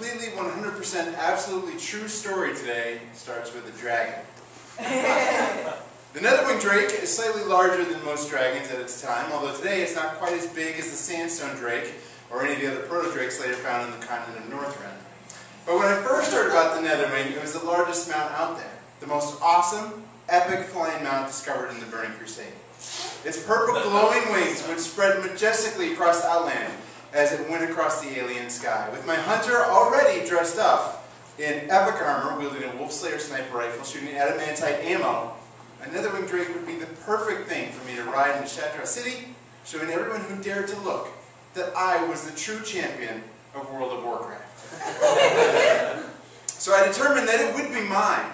completely, 100%, absolutely true story today starts with a dragon. The netherwing drake is slightly larger than most dragons at its time, although today it's not quite as big as the sandstone drake or any of the other proto-drakes later found in the continent of Northrend. But when I first heard about the netherwing, it was the largest mount out there, the most awesome, epic flying mount discovered in the Burning Crusade. Its purple glowing wings would spread majestically across Outland as it went across the alien sky. With my hunter already dressed up in epic armor, wielding a wolf slayer sniper rifle, shooting adamantite ammo, a netherwing drake would be the perfect thing for me to ride into Shatra City, showing everyone who dared to look that I was the true champion of World of Warcraft. So I determined that it would be mine.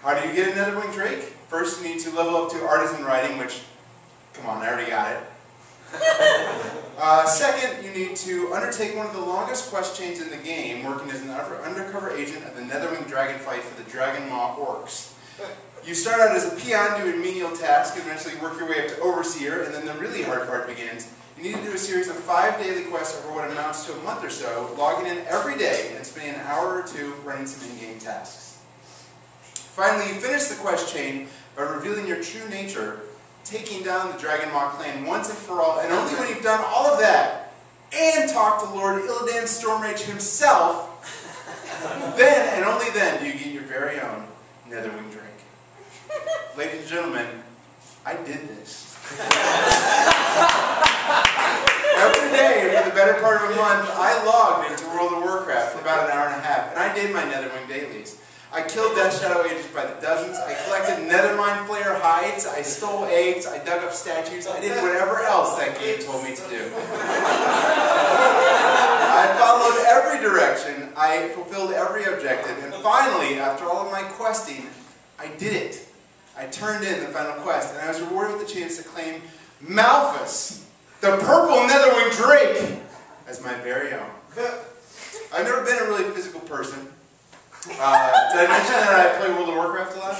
How do you get a netherwing drake? First you need to level up to artisan riding, which, come on, I already got it. Second, you need to undertake one of the longest quest chains in the game, working as an undercover agent of the netherwing dragon fight for the Dragon Maw orcs. You start out as a peon doing menial tasks, and eventually work your way up to overseer, and then the really hard part begins. You need to do a series of 5 daily quests over what amounts to a month or so, logging in every day and spending an hour or two running some in-game tasks. Finally, you finish the quest chain by revealing your true nature, taking down the Dragon Maw clan once and for all, and only when you've done all of that, and talked to Lord Illidan Stormrage himself, then and only then do you get your very own netherwing drake. Ladies and gentlemen, I did this. Every day for the better part of a month, I logged into World of Warcraft for about an hour and a half, and I did my netherwing dailies. I killed Death Shadow agents by the dozens, I collected nethermine flayer hides, I stole eggs, I dug up statues, I did whatever else that game told me to do. I followed every direction, I fulfilled every objective, and finally, after all of my questing, I did it. I turned in the final quest, and I was rewarded with the chance to claim Malphus, the purple netherwing drake, as my very own. I've never been a really physical person. Did I mention that I play World of Warcraft a lot?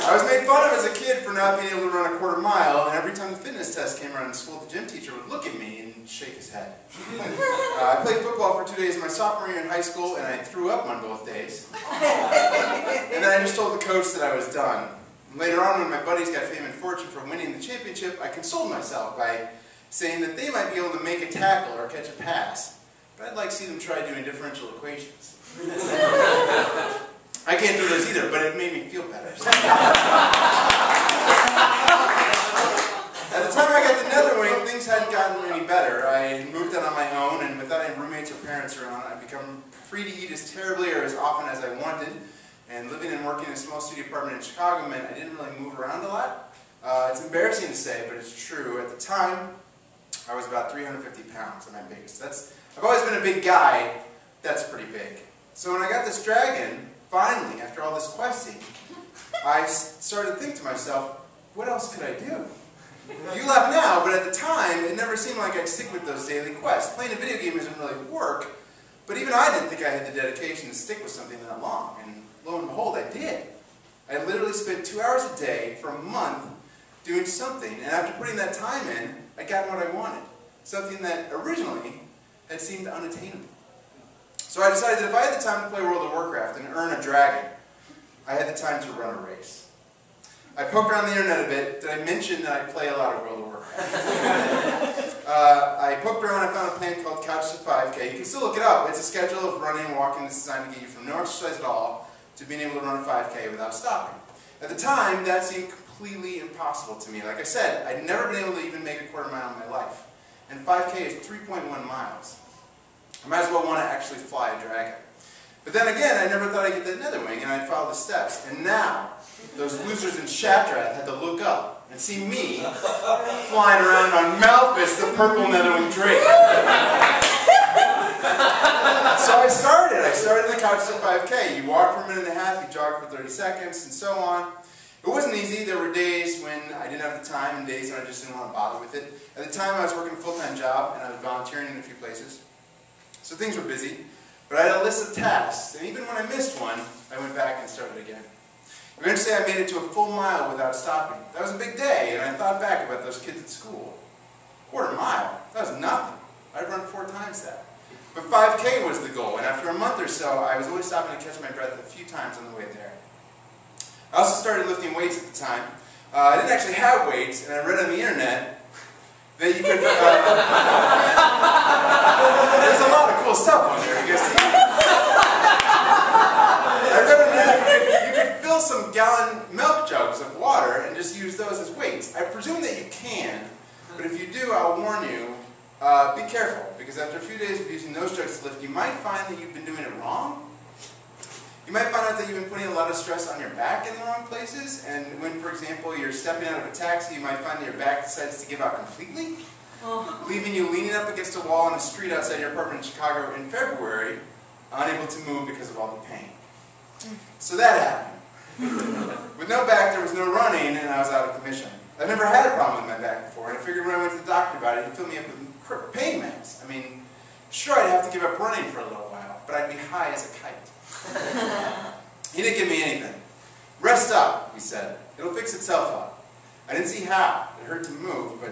I was made fun of as a kid for not being able to run a quarter mile, and every time the fitness test came around in school, the gym teacher would look at me and shake his head. I played football for 2 days in my sophomore year in high school, and I threw up on both days. And then I just told the coach that I was done. And later on, when my buddies got fame and fortune for winning the championship, I consoled myself by saying that they might be able to make a tackle or catch a pass, but I'd like to see them try doing differential equations. I can't do those either, but it made me feel better. At the time I got the netherwing, things hadn't gotten any better. I moved out on my own, and without any roommates or parents around, I'd become free to eat as terribly or as often as I wanted. And living and working in a small studio apartment in Chicago meant I didn't really move around a lot. It's embarrassing to say, but it's true. At the time, I was about 350 pounds at my biggest. I've always been a big guy. That's pretty big. So when I got this dragon, finally, after all this questing, I started to think to myself, what else could I do? You laugh now, but at the time, it never seemed like I'd stick with those daily quests. Playing a video game isn't really work, but even I didn't think I had the dedication to stick with something that long, and lo and behold, I did. I literally spent 2 hours a day for a month doing something, and after putting that time in, I got what I wanted. Something that originally had seemed unattainable. So I decided that if I had the time to play World of Warcraft and earn a dragon, I had the time to run a race. I poked around the internet a bit. Did I mention that I play a lot of World of Warcraft? I poked around, I found a plan called Couch to 5K. You can still look it up. It's a schedule of running and walking that's designed to get you from no exercise at all to being able to run a 5K without stopping. At the time, that seemed completely impossible to me. Like I said, I'd never been able to even make a quarter mile in my life. And 5K is 3.1 miles. I might as well want to actually fly a dragon. But then again, I never thought I'd get that netherwing, and I'd follow the steps. And now, those losers in Shatrath had to look up and see me flying around on Malphus, the purple netherwing drake. So I started the Couch to 5K. You walk for a minute and a half, you jog for 30 seconds, and so on. It wasn't easy. There were days when I didn't have the time and days when I just didn't want to bother with it. At the time, I was working a full-time job, and I was volunteering in a few places. So things were busy, but I had a list of tasks, and even when I missed one, I went back and started again. Eventually, I made it to a full mile without stopping. That was a big day, and I thought back about those kids at school. Quarter mile? That was nothing. I'd run 4 times that. But 5K was the goal, and after a month or so, I was always stopping to catch my breath a few times on the way there. I also started lifting weights at the time. I didn't actually have weights, and I read on the internet that you could... there's a lot of cool stuff on there, you guys see? I read on the internet you could fill some gallon milk jugs of water and just use those as weights. I presume that you can, but if you do, I'll warn you, be careful, because after a few days of using those jugs to lift, you might find that you've been doing it wrong. You might find out that you've been putting a lot of stress on your back in the wrong places, and when, for example, you're stepping out of a taxi, you might find that your back decides to give out completely, leaving you leaning up against a wall on a street outside your apartment in Chicago in February, unable to move because of all the pain. So that happened. With no back, there was no running, and I was out of commission. I've never had a problem with my back before, and I figured when I went to the doctor about it, he'd fill me up with pain meds. I mean, sure, I'd have to give up running for a little while, but I'd be high as a kite. He didn't give me anything. Rest up, he said. It'll fix itself up. I didn't see how. It hurt to move, but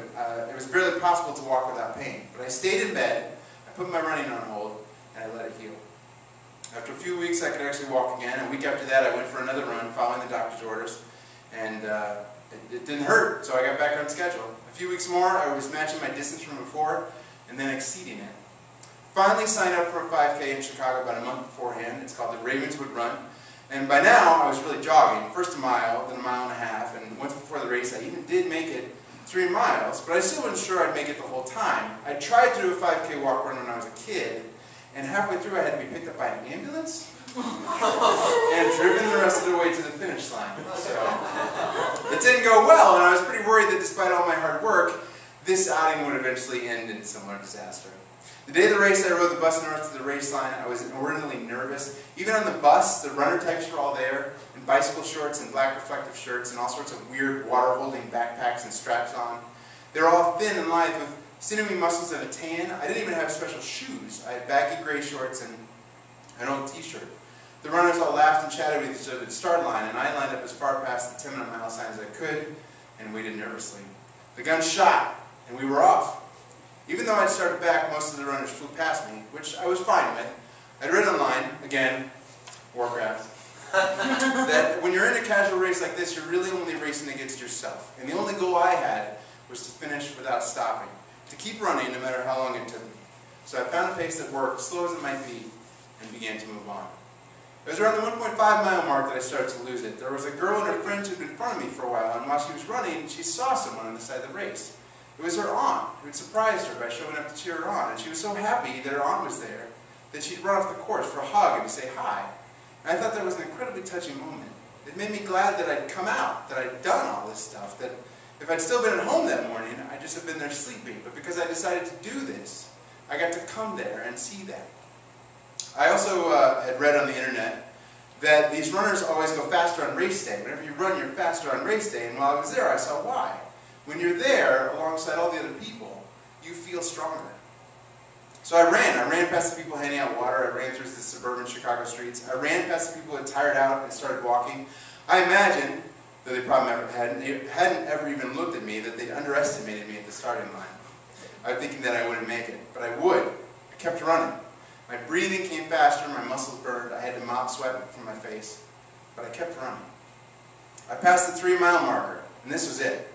it was barely possible to walk without pain. But I stayed in bed, I put my running on hold, and I let it heal. After a few weeks, I could actually walk again. A week after that, I went for another run, following the doctor's orders, and it didn't hurt, so I got back on schedule. A few weeks more, I was matching my distance from before, and then exceeding it. Finally signed up for a 5K in Chicago about a month beforehand. It's called the Ravenswood Run. And by now, I was really jogging. First a mile, then a mile and a half, and once before the race, I even did make it 3 miles, but I still wasn't sure I'd make it the whole time. I tried to do a 5K walk run when I was a kid, and halfway through I had to be picked up by an ambulance and driven the rest of the way to the finish line. So it didn't go well, and I was pretty worried that despite all my hard work, this outing would eventually end in similar disaster. The day of the race, I rode the bus north to the race line. I was inordinately nervous. Even on the bus, the runner types were all there, in bicycle shorts and black reflective shirts, and all sorts of weird water-holding backpacks and straps on. They were all thin and lithe with sinewy muscles and a tan. I didn't even have special shoes. I had baggy gray shorts and an old t-shirt. The runners all laughed and chatted with each other at the start line, and I lined up as far past the 10-minute mile sign as I could and waited nervously. The gun shot, and we were off. Even though I'd started back, most of the runners flew past me, which I was fine with. I'd read online, again, Warcraft, that when you're in a casual race like this, you're really only racing against yourself. And the only goal I had was to finish without stopping, to keep running no matter how long it took me. So I found a pace that worked, slow as it might be, and began to move on. It was around the 1.5 mile mark that I started to lose it. There was a girl and her friend who'd been in front of me for a while, and while she was running, she saw someone on the side of the race. It was her aunt who had surprised her by showing up to cheer her on, and she was so happy that her aunt was there that she'd run off the course for a hug and to say hi. And I thought that was an incredibly touching moment. It made me glad that I'd come out, that I'd done all this stuff, that if I'd still been at home that morning, I'd just have been there sleeping. But because I decided to do this, I got to come there and see that. I also had read on the internet that these runners always go faster on race day. Whenever you run, you're faster on race day, and while I was there, I saw why. When you're there, alongside all the other people, you feel stronger. So I ran past the people handing out water, I ran through the suburban Chicago streets, I ran past the people who had tired out and started walking. I imagine, though they probably hadn't ever even looked at me, that they'd underestimated me at the starting line. I was thinking that I wouldn't make it, but I would. I kept running. My breathing came faster, my muscles burned, I had to mop sweat from my face, but I kept running. I passed the 3 mile marker, and this was it.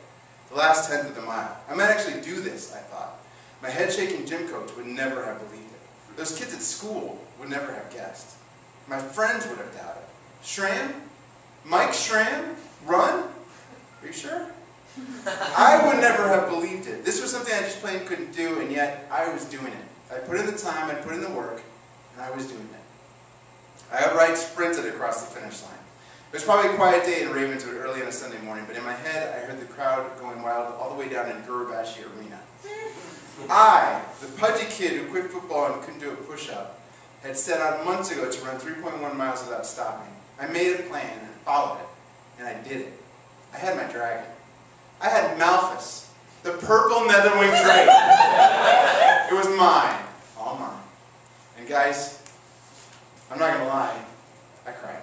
The last 10th of the mile. I might actually do this, I thought. My head-shaking gym coach would never have believed it. Those kids at school would never have guessed. My friends would have doubted. Schramm? Mike Schramm? Run? Are you sure? I would never have believed it. This was something I just plain couldn't do, and yet I was doing it. I put in the time, I put in the work, and I was doing it. I outright sprinted across the finish line. It was probably a quiet day in Ravenswood early on a Sunday morning, but in my head I heard the crowd going wild all the way down in Gurabashi Arena. I, the pudgy kid who quit football and couldn't do a push-up, had set out months ago to run 3.1 miles without stopping. I made a plan and followed it, and I did it. I had my dragon. I had Malthus, the purple netherwing dragon. It was mine, all mine. And guys, I'm not going to lie, I cried.